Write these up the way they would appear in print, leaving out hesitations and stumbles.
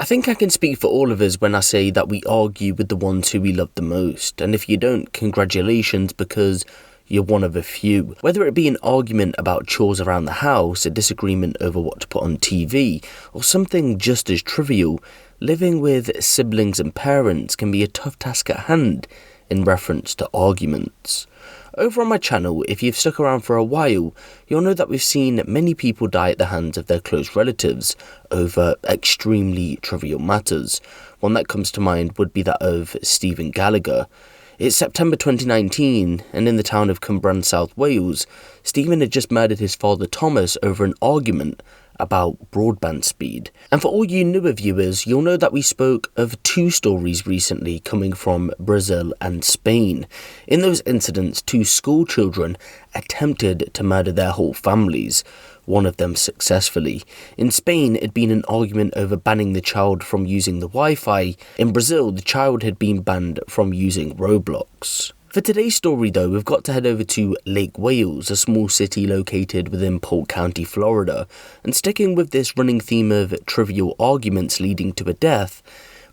I think I can speak for all of us when I say that we argue with the ones who we love the most, and if you don't, congratulations, because you're one of a few. Whether it be an argument about chores around the house, a disagreement over what to put on TV, or something just as trivial, living with siblings and parents can be a tough task at hand in reference to arguments. Over on my channel, if you've stuck around for a while, you'll know that we've seen many people die at the hands of their close relatives over extremely trivial matters. One that comes to mind would be that of Stephen Gallagher. It's September 2019, and in the town of Cwmbran, South Wales, Stephen had just murdered his father Thomas over an argument about broadband speed. And for all you newer viewers, you'll know that we spoke of two stories recently coming from Brazil and Spain. In those incidents, two school children attempted to murder their whole families, one of them successfully. In Spain, it had been an argument over banning the child from using the Wi-Fi. In Brazil, the child had been banned from using Roblox. For today's story though, we've got to head over to Lake Wales, a small city located within Polk County, Florida, and sticking with this running theme of trivial arguments leading to a death,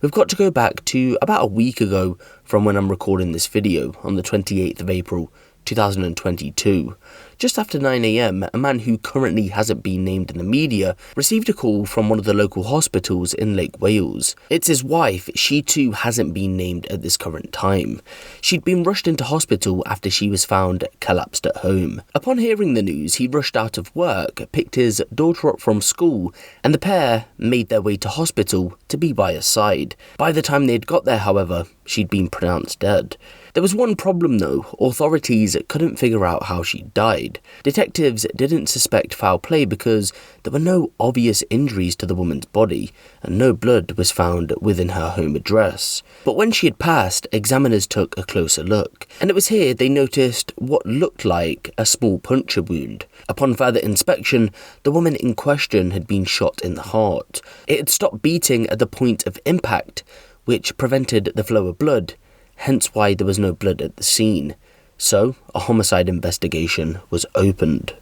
we've got to go back to about a week ago from when I'm recording this video, on the 28th of April 2022. Just after 9 AM, a man who currently hasn't been named in the media received a call from one of the local hospitals in Lake Wales. It's his wife. She too hasn't been named at this current time. She'd been rushed into hospital after she was found collapsed at home. Upon hearing the news, he rushed out of work, picked his daughter up from school, and the pair made their way to hospital to be by her side. By the time they'd got there, however, she'd been pronounced dead. There was one problem though. Authorities couldn't figure out how she died. Detectives didn't suspect foul play because there were no obvious injuries to the woman's body, and no blood was found within her home address. But when she had passed, examiners took a closer look, and it was here they noticed what looked like a small puncture wound. Upon further inspection, the woman in question had been shot in the heart. It had stopped beating at the point of impact, which prevented the flow of blood, hence why there was no blood at the scene. So, a homicide investigation was opened.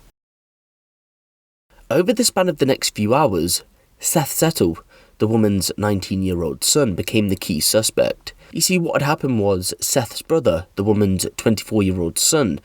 Over the span of the next few hours, Seth Settle, the woman's 19-year-old son, became the key suspect. You see, what had happened was Seth's brother, the woman's 24-year-old son,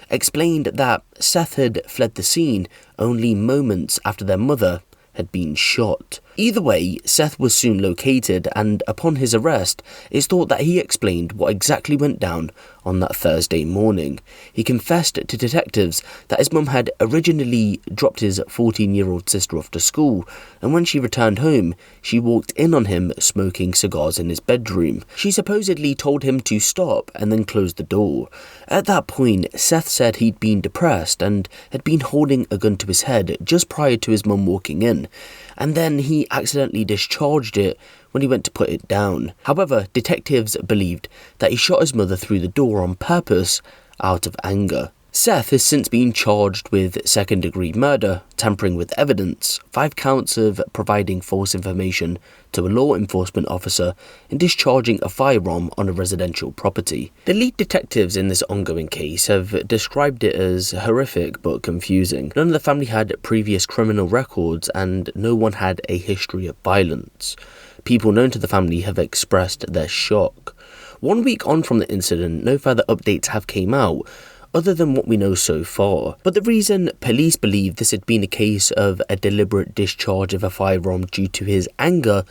explained that Seth had fled the scene only moments after their mother had been shot. Either way, Seth was soon located, and upon his arrest, it's thought that he explained what exactly went down on that Thursday morning. He confessed to detectives that his mum had originally dropped his 14-year-old sister off to school, and when she returned home, she walked in on him smoking cigars in his bedroom. She supposedly told him to stop and then closed the door. At that point, Seth said he'd been depressed and had been holding a gun to his head just prior to his mum walking in, and then he accidentally discharged it when he went to put it down. However, detectives believed that he shot his mother through the door on purpose out of anger. Seth has since been charged with second-degree murder, tampering with evidence, 5 counts of providing false information to a law enforcement officer, and discharging a firearm on a residential property. The lead detectives in this ongoing case have described it as horrific but confusing. None of the family had previous criminal records, and no one had a history of violence. People known to the family have expressed their shock. 1 week on from the incident, no further updates have came out, other than what we know so far. But the reason police believe this had been a case of a deliberate discharge of a firearm due to his anger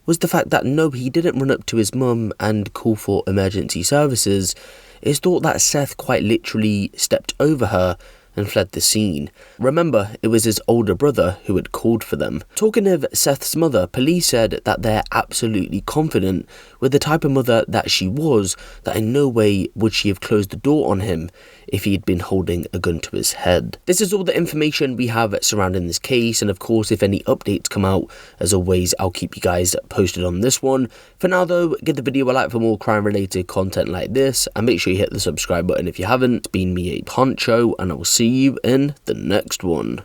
was the fact that no, he didn't run up to his mum and call for emergency services. It's thought that Seth quite literally stepped over her and fled the scene. Remember, it was his older brother who had called for them. Talking of Seth's mother, police said that they're absolutely confident with the type of mother that she was, that in no way would she have closed the door on him if he'd been holding a gun to his head. This is all the information we have surrounding this case, and of course if any updates come out, as always, I'll keep you guys posted on this one. For now though, give the video a like for more crime related content like this, and make sure you hit the subscribe button if you haven't. It's been me, Huncho, and I will see you in the next one.